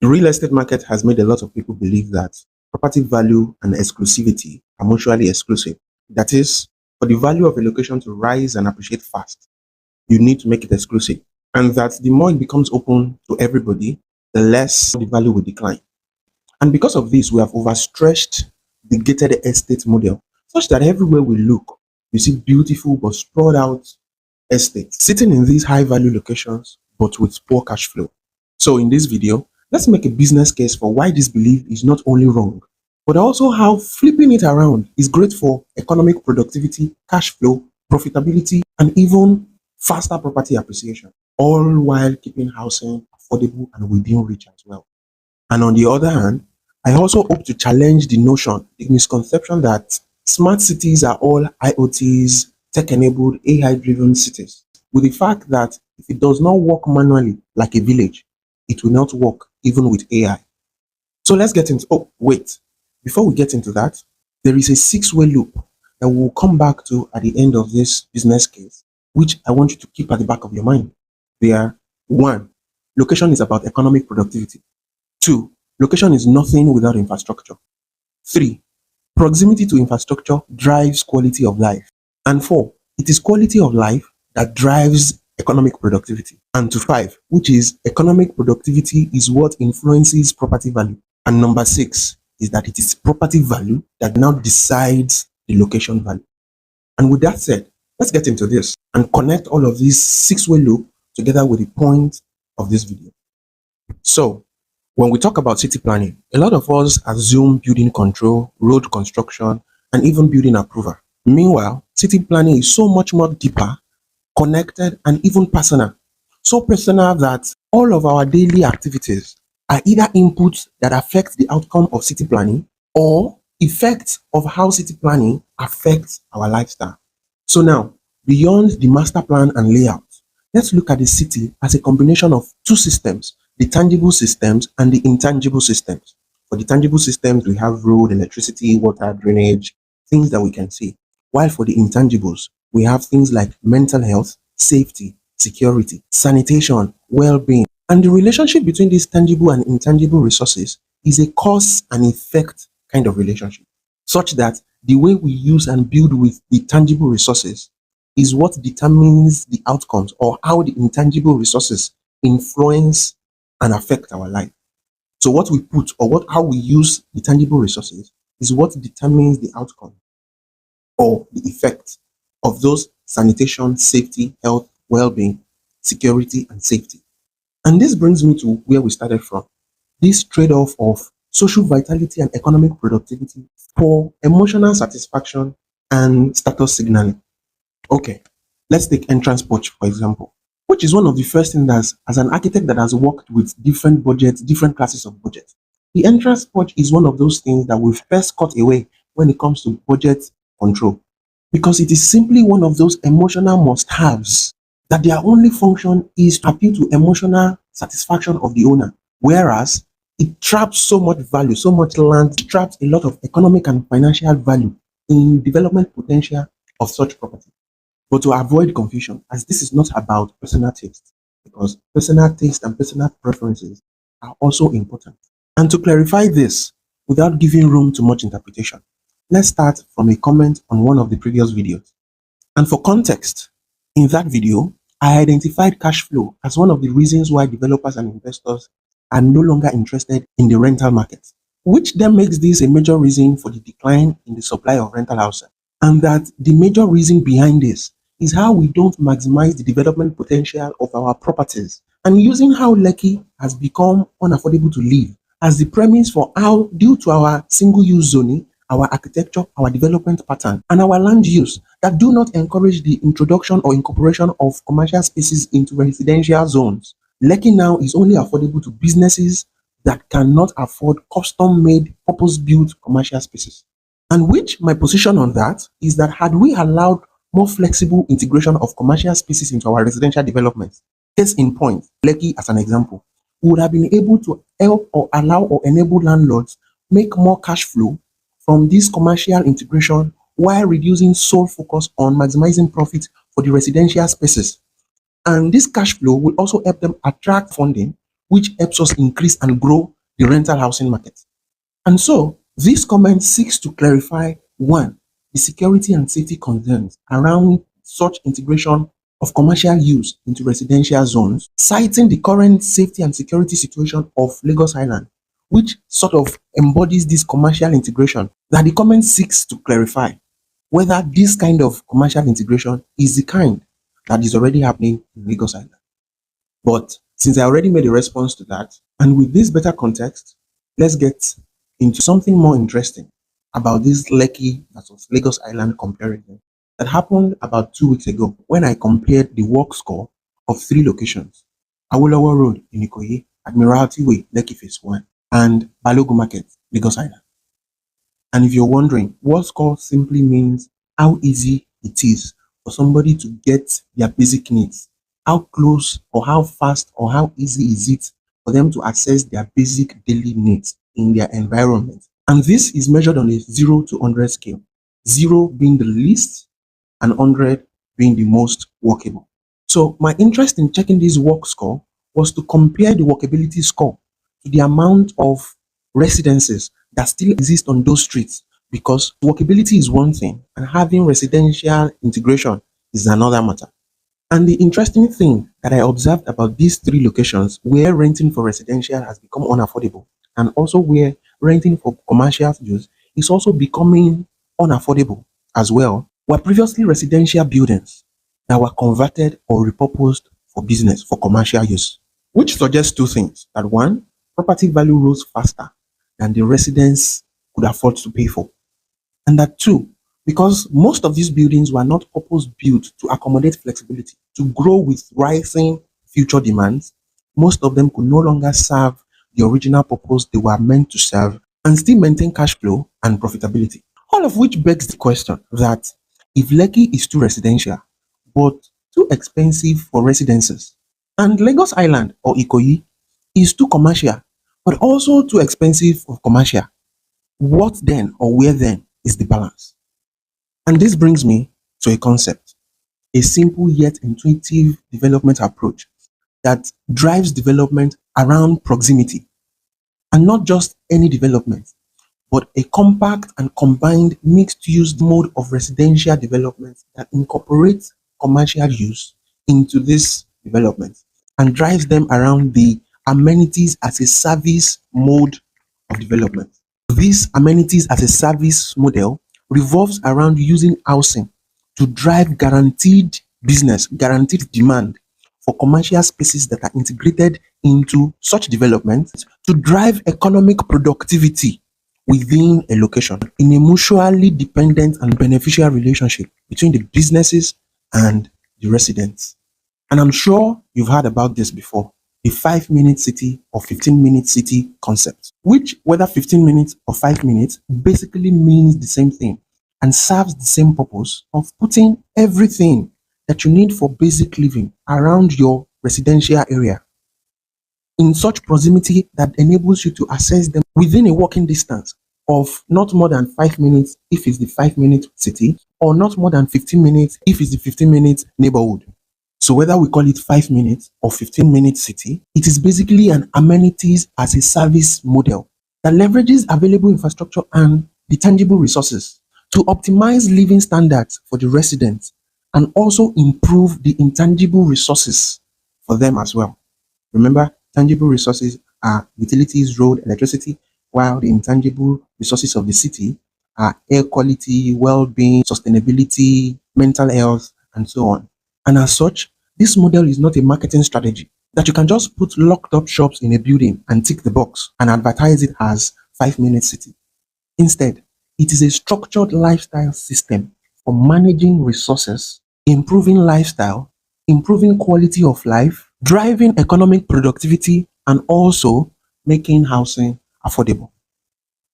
The real estate market has made a lot of people believe that property value and exclusivity are mutually exclusive. That is, for the value of a location to rise and appreciate fast, you need to make it exclusive. And that the more it becomes open to everybody, the less the value will decline. And because of this, we have overstretched the gated estate model, such that everywhere we look, you see beautiful but sprawled out estates sitting in these high value locations but with poor cash flow. So in this video, let's make a business case for why this belief is not only wrong, but also how flipping it around is great for economic productivity, cash flow, profitability, and even faster property appreciation, all while keeping housing affordable and within reach as well. And on the other hand, I also hope to challenge the notion, the misconception that smart cities are all IoTs, tech-enabled, AI-driven cities, with the fact that if it does not work manually like a village, it will not work even with AI. So let's get into, oh, wait, before we get into that, there is a six-way loop that we'll come back to at the end of this business case, which I want you to keep at the back of your mind. They are: 1, location is about economic productivity. 2, location is nothing without infrastructure. 3, proximity to infrastructure drives quality of life. And 4, it is quality of life that drives economic productivity. And to 5, which is economic productivity is what influences property value. And number 6 is that it is property value that now decides the location value. And with that said, let's get into this and connect all of these six-way loop together with the point of this video. So, when we talk about city planning, a lot of us assume building control, road construction, and even building approval. Meanwhile, city planning is so much more deeper, connected, and even personal. So personal that all of our daily activities are either inputs that affect the outcome of city planning or effects of how city planning affects our lifestyle. So now, beyond the master plan and layout, let's look at the city as a combination of two systems: the tangible systems and the intangible systems. For the tangible systems, we have road, electricity, water, drainage, things that we can see. While for the intangibles, we have things like mental health, safety, security, sanitation, well-being. And the relationship between these tangible and intangible resources is a cause and effect kind of relationship, such that the way we use and build with the tangible resources is what determines the outcomes, or how the intangible resources influence and affect our life. So what we put, or how we use the tangible resources is what determines the outcome or the effect of those: sanitation, safety, health, well-being, security, and safety. And this brings me to where we started from. This trade-off of social vitality and economic productivity for emotional satisfaction and status signaling. Okay, let's take entrance porch, for example, which is one of the first things that, as an architect that has worked with different budgets, different classes of budget, the entrance porch is one of those things that we first cut away when it comes to budget control, because it is simply one of those emotional must-haves that their only function is to appeal to emotional satisfaction of the owner, whereas it traps so much value, so much land, traps a lot of economic and financial value in development potential of such property. But to avoid confusion, as this is not about personal taste, because personal taste and personal preferences are also important. And to clarify this, without giving room to much interpretation, let's start from a comment on one of the previous videos. And for context, in that video, I identified cash flow as one of the reasons why developers and investors are no longer interested in the rental market, which then makes this a major reason for the decline in the supply of rental housing. And that the major reason behind this is how we don't maximize the development potential of our properties, and using how Lekki has become unaffordable to live as the premise for how, due to our single-use zoning, our architecture, our development pattern, and our land use that do not encourage the introduction or incorporation of commercial spaces into residential zones, Lekki now is only affordable to businesses that cannot afford custom-made, purpose-built commercial spaces. And which my position on that is that had we allowed more flexible integration of commercial spaces into our residential developments, case in point, Lekki as an example, we would have been able to help or allow or enable landlords make more cash flow from this commercial integration while reducing sole focus on maximizing profit for the residential spaces. And this cash flow will also help them attract funding which helps us increase and grow the rental housing market. And so, this comment seeks to clarify one, the security and safety concerns around such integration of commercial use into residential zones, citing the current safety and security situation of Lagos Island, which sort of embodies this commercial integration, that the comment seeks to clarify whether this kind of commercial integration is the kind that is already happening in Lagos Island. But since I already made a response to that, and with this better context, let's get into something more interesting about this Lekki versus Lagos Island comparison that happened about 2 weeks ago when I compared the work score of three locations: Awolowo Road in Ikoyi, Admiralty Way, Lekki Phase 1, and Balogun Market, Lagos Island. And if you're wondering, what score simply means how easy it is for somebody to get their basic needs. How close or how fast or how easy is it for them to access their basic daily needs in their environment? And this is measured on a 0 to 100 scale, 0 being the least and 100 being the most workable. So my interest in checking this work score was to compare the workability score to the amount of residences that still exist on those streets, because workability is one thing and having residential integration is another matter. And the interesting thing that I observed about these three locations where renting for residential has become unaffordable, and also where renting for commercial use is also becoming unaffordable as well, were previously residential buildings that were converted or repurposed for business, for commercial use, which suggests two things. That one, property value rose faster than the residents could afford to pay for. And that two, because most of these buildings were not purpose-built to accommodate flexibility, to grow with rising future demands, most of them could no longer serve the original purpose they were meant to serve and still maintain cash flow and profitability. All of which begs the question that if Lekki is too residential, but too expensive for residences, and Lagos Island or Ikoyi is too commercial, but also too expensive for commercial, what then or where then is the balance? And this brings me to a concept, a simple yet intuitive development approach that drives development around proximity, and not just any development, but a compact and combined mixed-use mode of residential development that incorporates commercial use into this development and drives them around the amenities as a service mode of development. This amenities as a service model revolves around using housing to drive guaranteed business, guaranteed demand for commercial spaces that are integrated into such development to drive economic productivity within a location in a mutually dependent and beneficial relationship between the businesses and the residents. And I'm sure you've heard about this before, the 5-minute city or 15-minute city concept, which, whether 15 minutes or 5 minutes, basically means the same thing and serves the same purpose of putting everything that you need for basic living around your residential area in such proximity that enables you to access them within a walking distance of not more than 5 minutes if it's the 5-minute city, or not more than 15 minutes if it's the 15-minute neighborhood. So whether we call it 5 minutes or 15-minute city, it is basically an amenities as a service model that leverages available infrastructure and the tangible resources to optimize living standards for the residents and also improve the intangible resources for them as well. Remember, tangible resources are utilities, road, electricity, while the intangible resources of the city are air quality, well-being, sustainability, mental health, and so on. And as such, this model is not a marketing strategy that you can just put locked up shops in a building and tick the box and advertise it as 5-minute city. Instead, it is a structured lifestyle system for managing resources, improving lifestyle, improving quality of life, driving economic productivity, and also making housing affordable.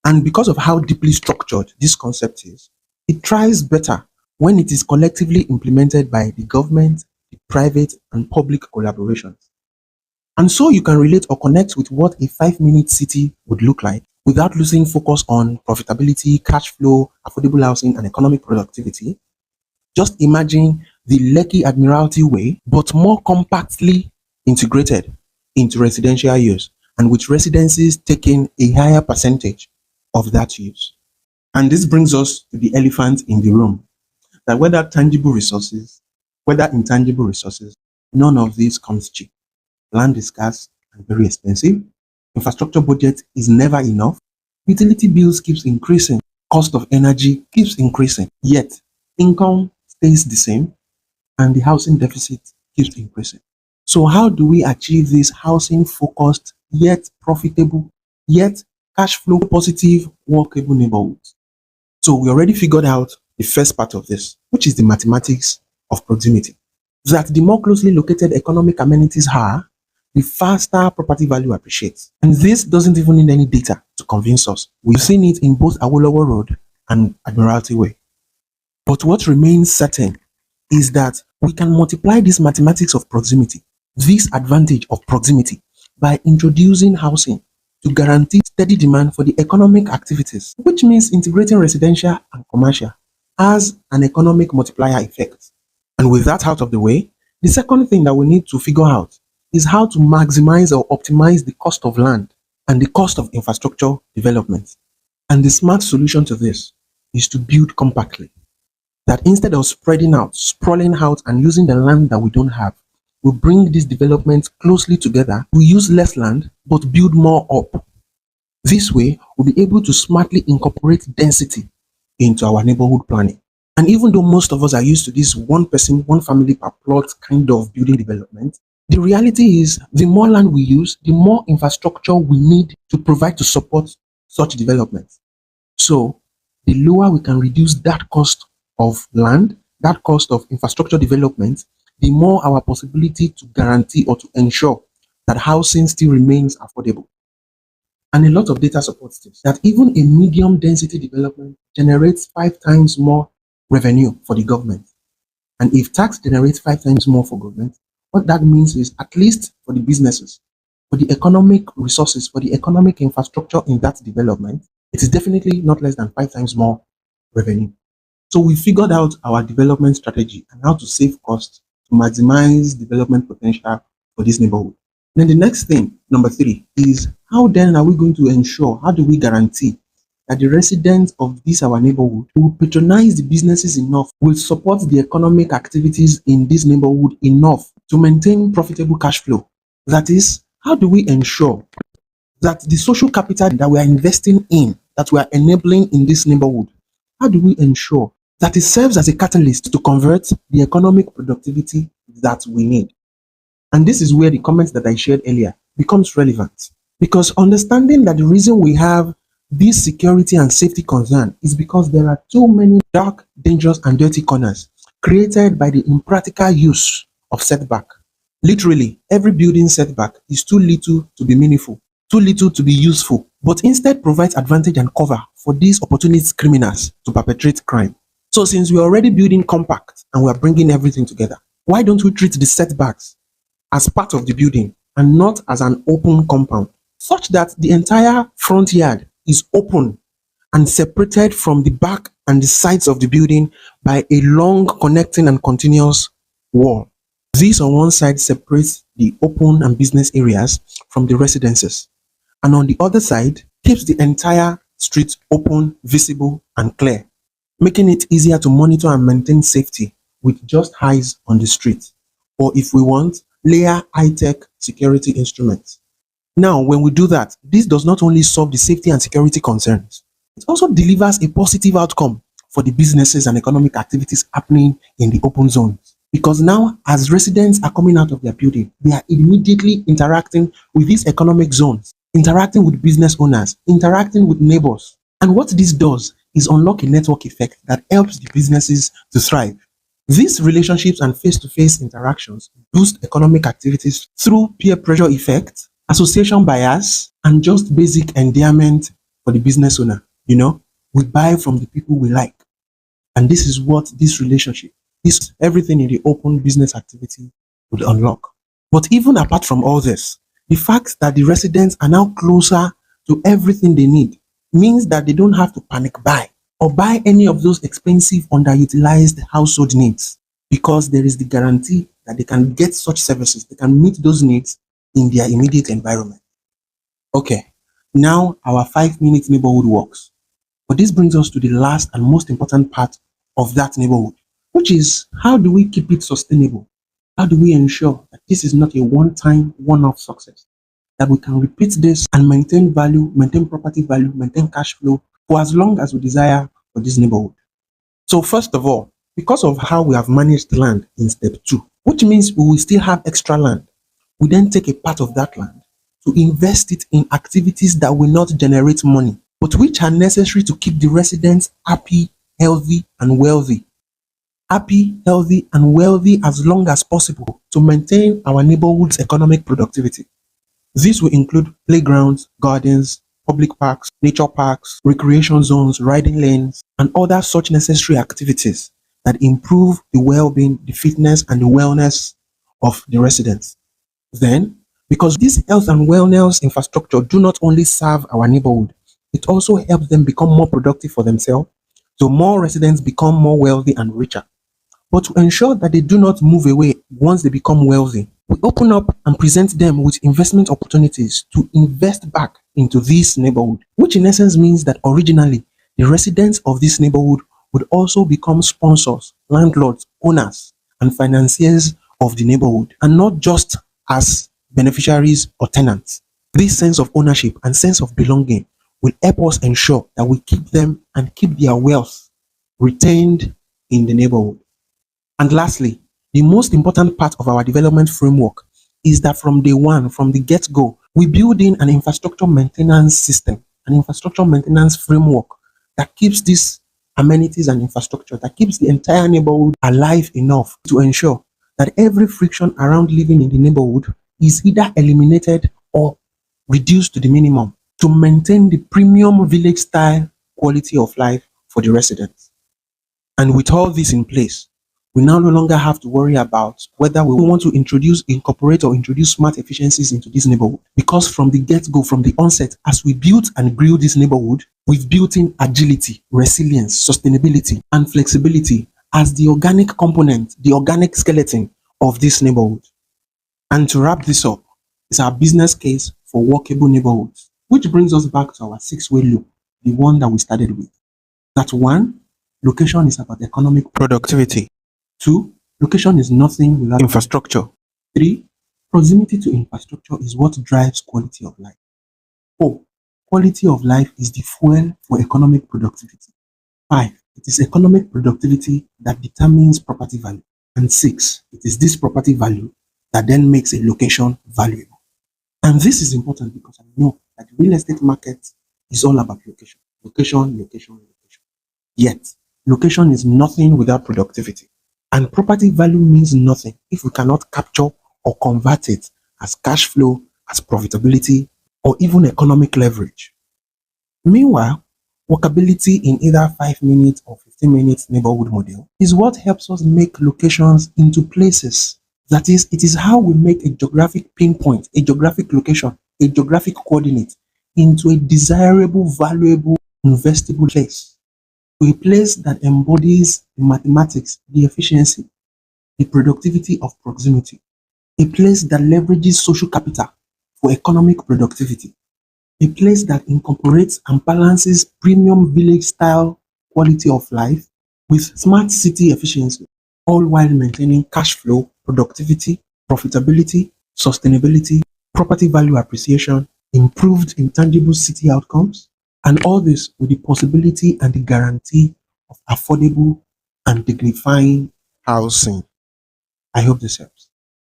And because of how deeply structured this concept is, it thrives better when it is collectively implemented by the government, the private, and public collaborations. And so you can relate or connect with what a 5-minute city would look like without losing focus on profitability, cash flow, affordable housing, and economic productivity. Just imagine the Lekki Admiralty Way, but more compactly integrated into residential use, and with residencies taking a higher percentage of that use. And this brings us to the elephant in the room, that whether tangible resources, whether intangible resources, none of these comes cheap. Land is scarce and very expensive. Infrastructure budget is never enough. Utility bills keeps increasing. Cost of energy keeps increasing. Yet, income stays the same and the housing deficit keeps increasing. So how do we achieve this housing focused, yet profitable, yet cash flow positive, walkable neighborhoods? So we already figured out the first part of this, which is the mathematics of proximity. That the more closely located economic amenities are, the faster property value appreciates. And this doesn't even need any data to convince us. We've seen it in both Awolowo Road and Admiralty Way. But what remains certain is that we can multiply this mathematics of proximity, this advantage of proximity, by introducing housing to guarantee steady demand for the economic activities, which means integrating residential and commercial as an economic multiplier effect. And with that out of the way, the second thing that we need to figure out is how to maximize or optimize the cost of land and the cost of infrastructure development. And the smart solution to this is to build compactly. That instead of spreading out, sprawling out, and using the land that we don't have, we bring these developments closely together. We use less land, but build more up. This way, we'll be able to smartly incorporate density into our neighborhood planning. And even though most of us are used to this one person, one family per plot kind of building development, the reality is the more land we use, the more infrastructure we need to provide to support such development. So the lower we can reduce that cost of land, that cost of infrastructure development, the more our possibility to guarantee or to ensure that housing still remains affordable. And a lot of data supports this, that even a medium density development generates 5 times more revenue for the government. And if tax generates 5 times more for government, what that means is, at least for the businesses, for the economic resources, for the economic infrastructure in that development, it is definitely not less than 5 times more revenue. So we figured out our development strategy and how to save costs to maximize development potential for this neighborhood. Then the next thing, number 3, is how then are we going to ensure, how do we guarantee that the residents of this our neighborhood will patronize the businesses enough, will support the economic activities in this neighborhood enough to maintain profitable cash flow? That is, how do we ensure that the social capital that we are investing in, that we are enabling in this neighborhood, how do we ensure that it serves as a catalyst to convert the economic productivity that we need? And this is where the comments that I shared earlier becomes relevant, because understanding that the reason we have this security and safety concern is because there are too many dark, dangerous, and dirty corners created by the impractical use of setback. Literally, every building setback is too little to be meaningful, too little to be useful, but instead provides advantage and cover for these opportunist criminals to perpetrate crime. So since we're already building compact and we're bringing everything together, why don't we treat the setbacks as part of the building and not as an open compound, such that the entire front yard is open and separated from the back and the sides of the building by a long connecting and continuous wall. This on one side separates the open and business areas from the residences, and on the other side keeps the entire street open, visible, and clear, making it easier to monitor and maintain safety with just eyes on the street, or if we want, layer high-tech security instruments. Now, when we do that, this does not only solve the safety and security concerns, it also delivers a positive outcome for the businesses and economic activities happening in the open zones. Because now, as residents are coming out of their building, they are immediately interacting with these economic zones, interacting with business owners, interacting with neighbors. And what this does is unlock a network effect that helps the businesses to thrive. These relationships and face-to-face interactions boost economic activities through peer pressure effect, association bias, and just basic endearment for the business owner. We buy from the people we like. And this is what this relationship, this everything in the open business activity would unlock. But even apart from all this, the fact that the residents are now closer to everything they need means that they don't have to panic buy or buy any of those expensive, underutilized household needs, because there is the guarantee that they can get such services, they can meet those needs in their immediate environment. Okay, now our 5 minute neighborhood works. But this brings us to the last and most important part of that neighborhood, which is how do we keep it sustainable? How do we ensure that this is not a one time, one off success? That we can repeat this and maintain value, maintain property value, maintain cash flow for as long as we desire for this neighborhood. So, first of all, because of how we have managed land in step 2, which means we will still have extra land, we then take a part of that land to invest it in activities that will not generate money, but which are necessary to keep the residents happy, healthy, and wealthy. Happy, healthy, and wealthy as long as possible to maintain our neighborhood's economic productivity. This will include playgrounds, gardens, public parks, nature parks, recreation zones, riding lanes, and other such necessary activities that improve the well-being, the fitness, and the wellness of the residents. Then, because this health and wellness infrastructure do not only serve our neighborhood, it also helps them become more productive for themselves, so more residents become more wealthy and richer. But to ensure that they do not move away once they become wealthy, we open up and present them with investment opportunities to invest back into this neighborhood, which in essence means that originally the residents of this neighborhood would also become sponsors, landlords, owners, and financiers of the neighborhood, and not just as beneficiaries or tenants. This sense of ownership and sense of belonging will help us ensure that we keep them and keep their wealth retained in the neighborhood. And lastly, the most important part of our development framework is that from day one, from the get-go, we build in an infrastructure maintenance system, an infrastructure maintenance framework that keeps these amenities and infrastructure, that keeps the entire neighborhood alive enough to ensure that every friction around living in the neighborhood is either eliminated or reduced to the minimum to maintain the premium village style quality of life for the residents. And with all this in place, we now no longer have to worry about whether we want to incorporate or introduce smart efficiencies into this neighborhood. Because from the get-go, from the onset, as we built and grew this neighborhood, we've built in agility, resilience, sustainability, and flexibility as the organic component, the organic skeleton of this neighborhood. And to wrap this up, is our business case for walkable neighborhoods, which brings us back to our 6-way loop, the one that we started with. That 1, location is about economic productivity. 2, location is nothing without infrastructure. 3, proximity to infrastructure is what drives quality of life. 4, quality of life is the fuel for economic productivity. 5, it is economic productivity that determines property value. And 6, it is this property value that then makes a location valuable. And this is important because I know that the real estate market is all about location. Location, location, location. Yet, location is nothing without productivity. And property value means nothing if we cannot capture or convert it as cash flow, as profitability, or even economic leverage. Meanwhile, walkability in either 5-minute or 15-minute neighborhood model is what helps us make locations into places. That is, it is how we make a geographic pinpoint, a geographic location, a geographic coordinate into a desirable, valuable, investable place. To a place that embodies the mathematics, the efficiency, the productivity of proximity. A place that leverages social capital for economic productivity. A place that incorporates and balances premium village style quality of life with smart city efficiency, all while maintaining cash flow, productivity, profitability, sustainability, property value appreciation, improved intangible city outcomes, and all this with the possibility and the guarantee of affordable and dignifying housing. I hope this helps.